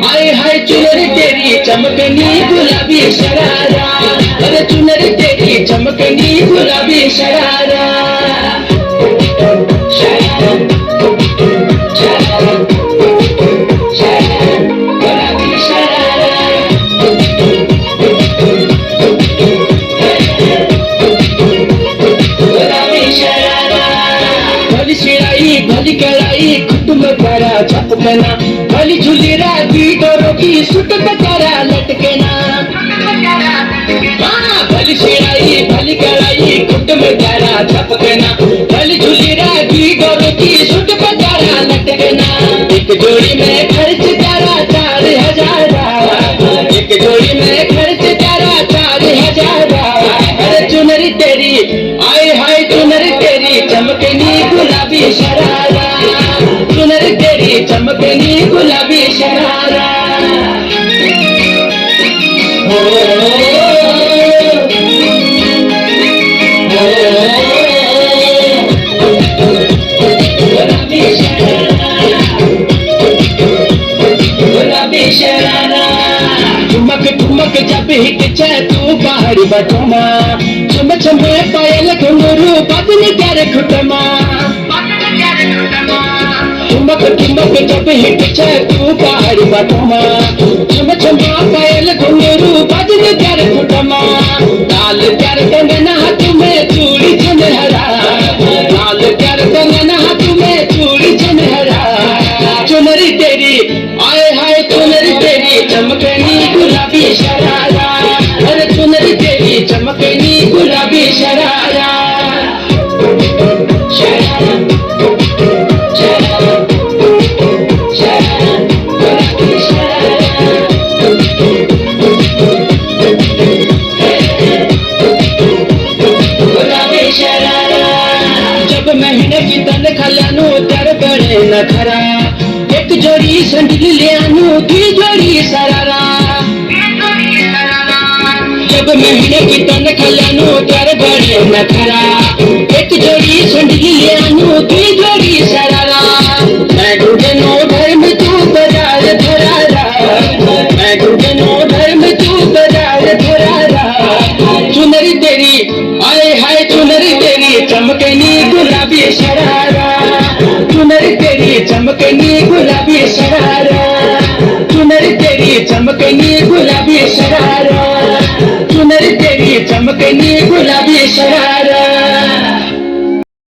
आए हाय चुनरी तेरी चमकनी गुलाबी शरारा, अरे चुनरी तेरी चमकनी गुलाबी शरारा। भली कड़ाई कुटुंब करा छपकना, भली झूली राती डोरों की सुट करा लटकना। हाँ भली शिराई भली कड़ाई कुटुंब करा छपकना, भली झूली राती डोरों की सुट करा लटकना। एक जोड़ी में खर्च करा 4,000, एक जोड़ी में खर्च करा 4,000। अरे चुनरी तेरी आए हाय चुनरी तेरी चमकनी गुलाबी शरारा, चुनरी तेरी चमकनी गुलाबी शरारा। गुलाबी शरारा। ठुमक ठुमक जब हिट छे तू पहाड़ी बटमा, छम छम पायल घुंघरू बदन कर खुटमा। ठुमक ठुमक जब हिट छे तू पहाड़ी बटमा, छम छम पायल घुंघरू बदन कर खुटमा। लाल कर कंगना हाथ में चूड़ी सुनहरा, लाल कर कंगना हाथ में चूड़ी सुनहरा। चुनरी तेरी आए हाय चुनरी तेरी चमकनी गुलाबी शरारा, अरे चुनरी तेरी चमकनी गुलाबी शरारा। जब महीने की तनख्वाह लानू तर बड़े न खरा, एक जोड़ी संडिल ले आनू 2 जोड़ी सरारा। जब महीने की तनख्वाह लानू तर बड़े न खरा, एक जोड़ी संडिल ले आनू 2 जोड़ी सरारा। मैं ढूंढनो घर में तू बाजार धरारा, मैं ढूंढनो घर में तू बाजार धरारा। चुनरी तेरी आए हाय चुनरी तेरी चमकनी गुलाबी शरारा, चुनरी तेरी चमकनी गुलाबी शरारा, चुनरी तेरी चमकनी गुलाबी शरारा, चुनरी तेरी चमकनी गुलाबी शरारा।